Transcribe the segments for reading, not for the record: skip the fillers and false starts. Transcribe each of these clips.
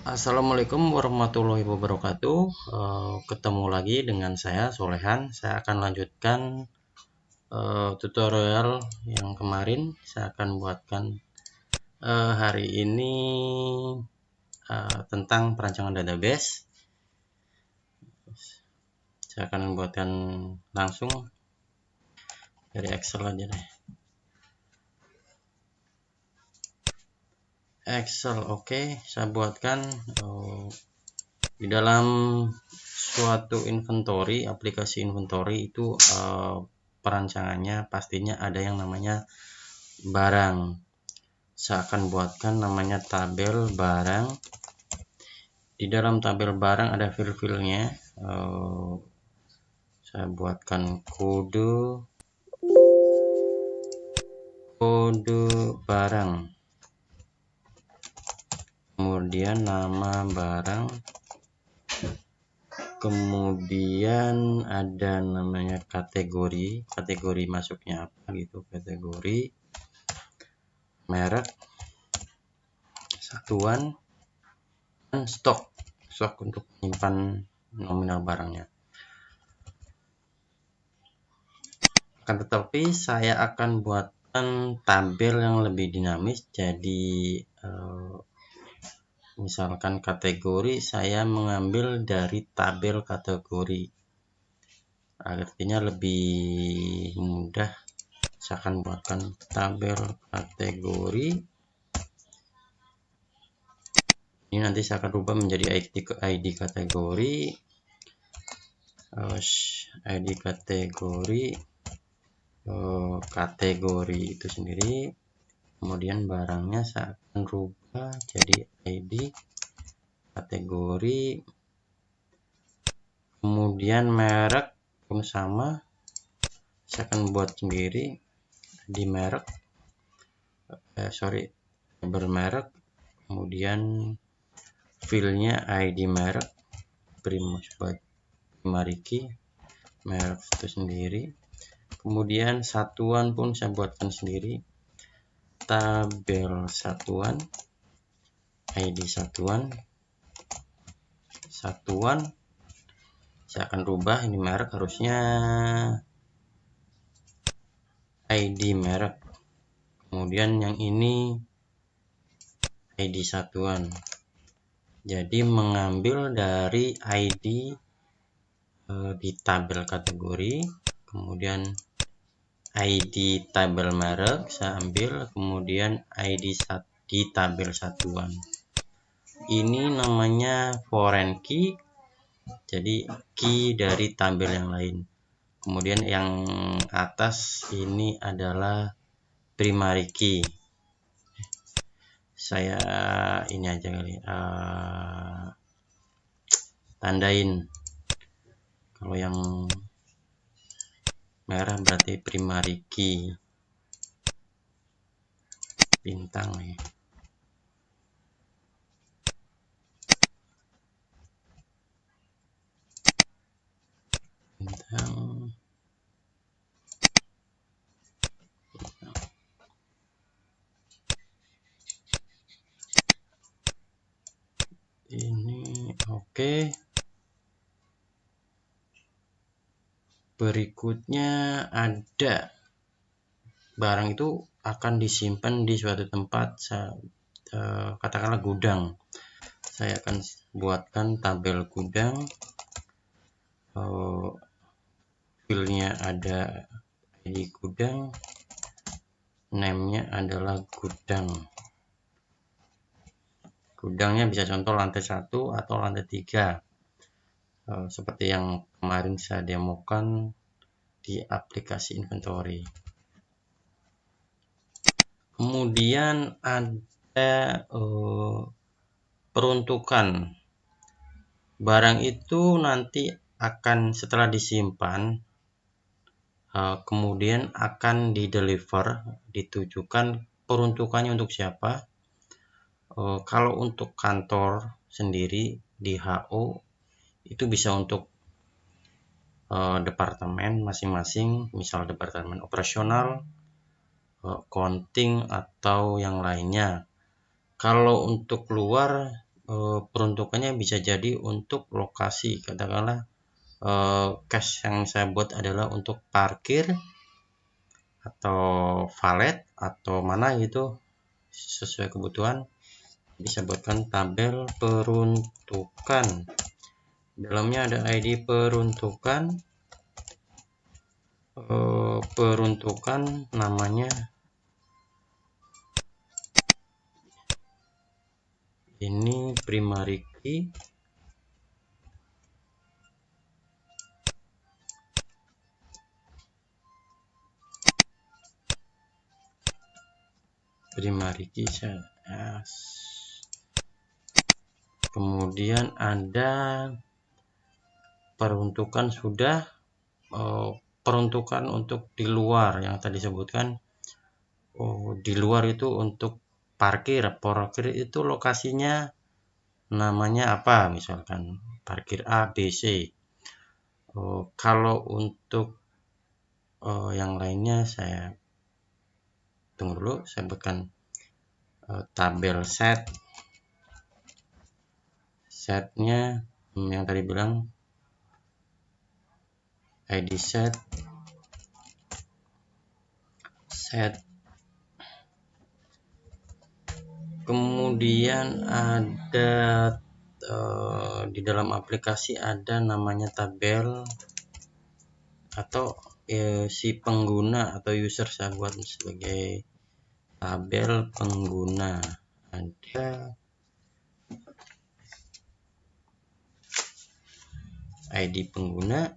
Assalamualaikum warahmatullahi wabarakatuh. Ketemu lagi dengan saya Solehan. Saya akan lanjutkan tutorial yang kemarin. Saya akan buatkan hari ini tentang perancangan database. Saya akan membuatkan langsung dari Excel aja deh. Excel, oke. Saya buatkan di dalam suatu inventory, aplikasi inventory itu perancangannya pastinya ada yang namanya barang. Saya akan buatkan namanya tabel barang. Di dalam tabel barang ada fil-filnya. Saya buatkan kode barang, kemudian nama barang, kemudian ada namanya kategori masuknya apa gitu, kategori, merek, satuan, dan stok untuk menyimpan nominal barangnya. Akan tetapi saya akan buatkan tabel yang lebih dinamis. Jadi misalkan kategori, saya mengambil dari tabel kategori, artinya lebih mudah. Saya akan buatkan tabel kategori. Ini nanti saya akan rubah menjadi ID kategori, ID kategori, kategori itu sendiri. Kemudian barangnya saya akan rubah jadi ID kategori. Kemudian merek pun sama, saya akan buat sendiri di merek, label merek. Kemudian filenya ID merek, Primariki, merek itu sendiri. Kemudian satuan pun saya buatkan sendiri, tabel satuan, ID satuan. Saya akan rubah ini merek, harusnya ID merek. Kemudian yang ini ID satuan. Jadi mengambil dari ID di tabel kategori, kemudian ID tabel merek saya ambil, kemudian ID di tabel satuan. Ini namanya foreign key, jadi key dari tabel yang lain. Kemudian yang atas ini adalah primary key. Saya ini aja kali, tandain. Kalau yang merah berarti primary key, bintang ya. Bintang. Ini oke. Berikutnya ada barang itu akan disimpan di suatu tempat, katakanlah gudang. Saya akan buatkan tabel gudang, filenya ada ID gudang, name-nya adalah gudang. Gudangnya bisa contoh lantai 1 atau lantai 3, seperti yang kemarin saya demokan di aplikasi inventory. Kemudian ada peruntukan barang itu nanti akan setelah disimpan, kemudian akan ditujukan peruntukannya untuk siapa. Kalau untuk kantor sendiri di HO itu bisa untuk departemen masing-masing, misal departemen operasional, accounting atau yang lainnya. Kalau untuk luar peruntukannya bisa jadi untuk lokasi, katakanlah cache yang saya buat adalah untuk parkir atau valet atau mana gitu, sesuai kebutuhan. Bisa buatkan tabel peruntukan, dalamnya ada ID peruntukan, namanya ini primary key, kemudian ada peruntukan sudah, peruntukan untuk di luar yang tadi sebutkan. Di luar itu untuk parkir itu lokasinya namanya apa, misalkan parkir A, B, C. Kalau untuk yang lainnya saya tunggu dulu, saya buatkan tabel setnya yang tadi bilang ID set, kemudian ada di dalam aplikasi ada namanya tabel atau si pengguna atau user, saya buat sebagai tabel pengguna. Ada ID pengguna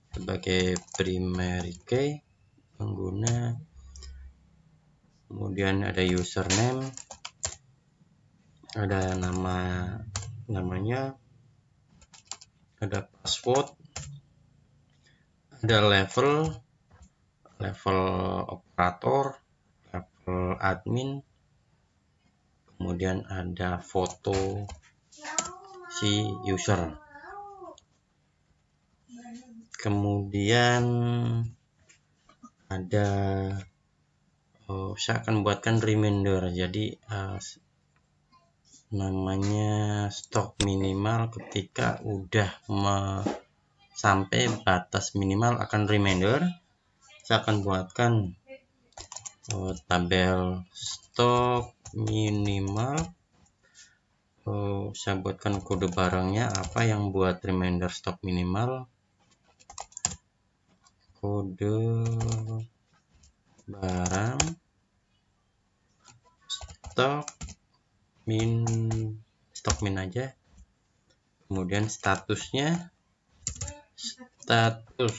sebagai primary key pengguna, kemudian ada username, ada namanya, ada password, ada level operator, level admin, kemudian ada foto si user, kemudian ada saya akan buatkan reminder, jadi namanya stok minimal, ketika udah sampai batas minimal akan reminder. Saya akan buatkan tabel stok minimal, saya buatkan kode barangnya apa yang buat reminder stok minimal, kode barang stok min aja, kemudian statusnya, status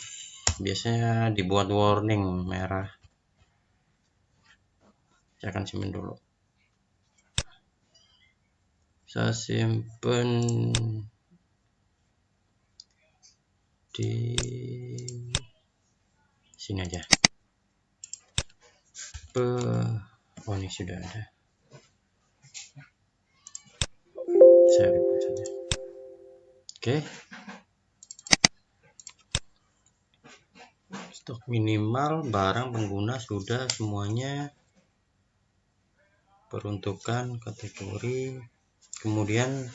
biasanya dibuat warning merah. Saya akan simpan dulu, saya simpan di sini aja. Ini sudah ada, saya replace saja. Oke. Stok minimal, barang, pengguna sudah semuanya, peruntukan, kategori, kemudian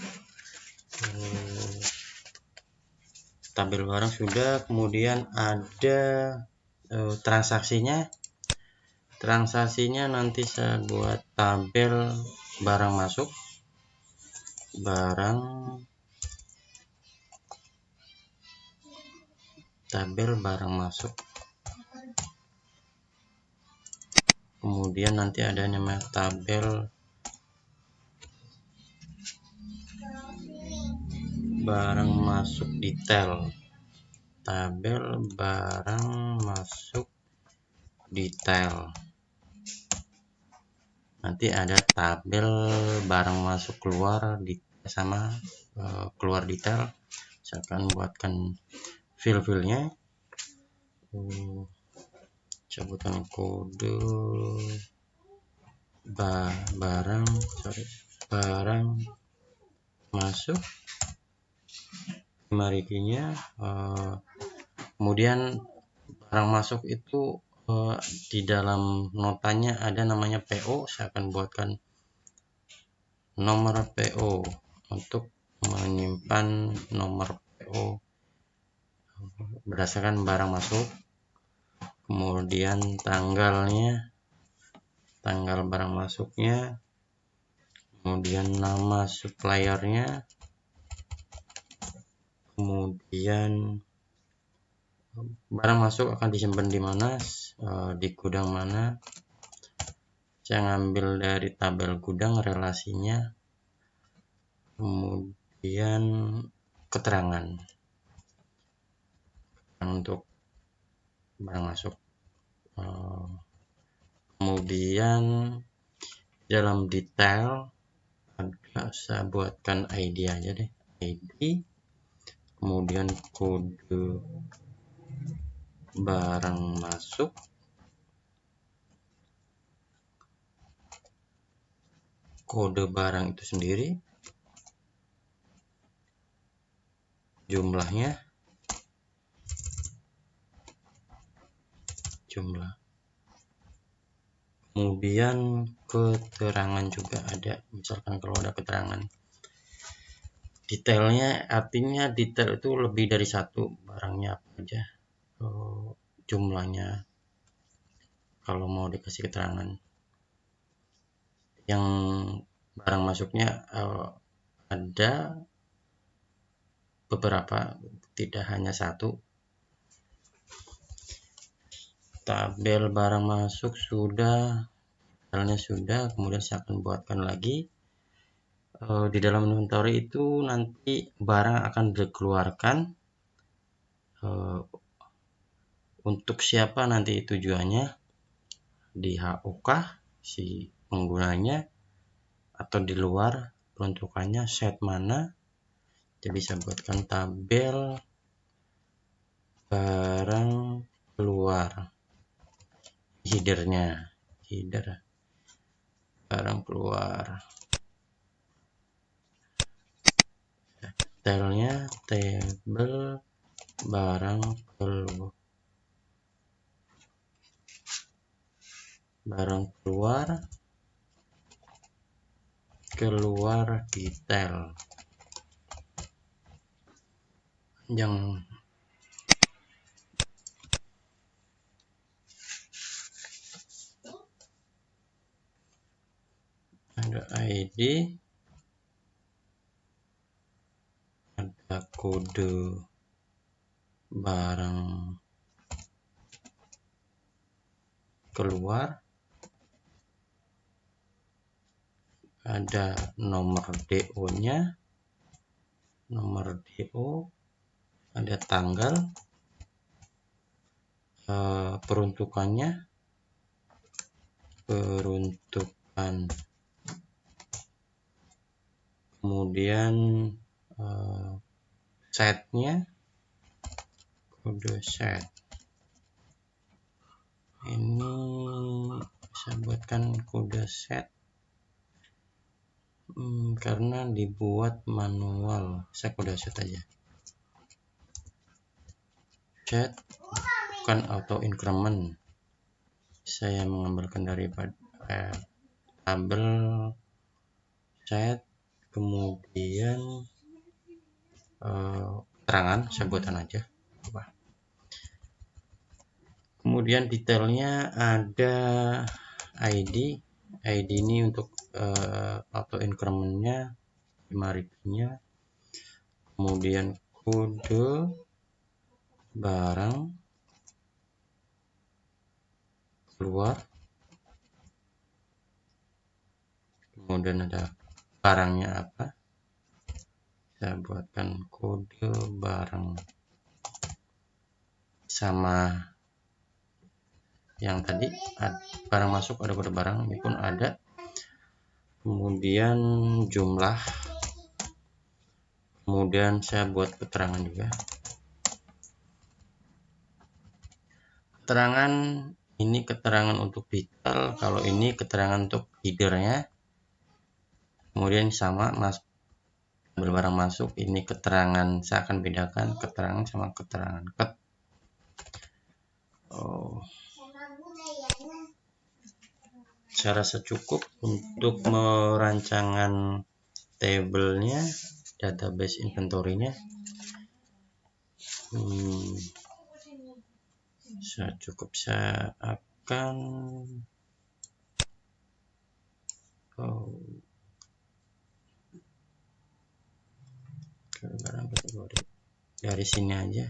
tabel barang sudah, kemudian ada transaksinya nanti saya buat tabel barang masuk, tabel barang masuk, kemudian nanti ada nama tabel barang masuk detail, tabel barang masuk detail, nanti ada tabel barang masuk keluar sama keluar detail. Saya akan buatkan file-filenya, cabutan kode barang masuk primary-nya, kemudian barang masuk itu di dalam notanya ada namanya PO. Saya akan buatkan nomor PO untuk menyimpan nomor PO berdasarkan barang masuk, kemudian tanggalnya, tanggal barang masuknya, kemudian nama suppliernya, kemudian barang masuk akan disimpan di mana, di gudang mana. Saya ngambil dari tabel gudang relasinya, kemudian keterangan untuk barang masuk. Kemudian dalam detail saya buatkan ID aja deh, ID, kemudian kode barang masuk, kode barang itu sendiri, jumlahnya, kemudian keterangan juga ada, misalkan kalau ada keterangan. Detailnya artinya detail itu lebih dari satu, barangnya apa aja, jumlahnya kalau mau dikasih keterangan. Yang barang masuknya ada beberapa, tidak hanya satu. Tabel barang masuk sudah, detailnya sudah, kemudian saya akan buatkan lagi. Di dalam inventory itu nanti barang akan dikeluarkan, untuk siapa nanti tujuannya, di HO kah si penggunanya, atau di luar peruntukannya, set mana. Jadi saya buatkan tabel barang keluar, header barang keluar, detailnya tabel barang keluar detail. Yang ada ID, ada kode barang keluar, ada nomor DO-nya, ada tanggal, peruntukan, kemudian setnya, kode set. Ini saya buatkan kode set karena dibuat manual, saya kode set aja. Set bukan auto increment, saya mengambilkan dari tabel set, kemudian keterangan saya buatkan aja. Kemudian detailnya ada ID ini untuk auto incrementnya 5.000-nya, kemudian kode barang keluar, kemudian ada barangnya apa, saya buatkan kode barang sama yang tadi, barang masuk ada kode barang, ini pun ada. Kemudian jumlah, kemudian saya buat keterangan juga. Keterangan ini keterangan untuk detail, kalau ini keterangan untuk headernya. Kemudian sama ambil barang masuk, ini keterangan, saya akan bedakan keterangan sama keterangan cut. saya rasa cukup untuk merancangan tabelnya, database inventory-nya. Saya akan barang kategori dari sini aja.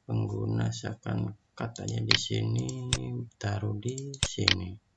Pengguna saya akan cut aja di sini, taruh di sini.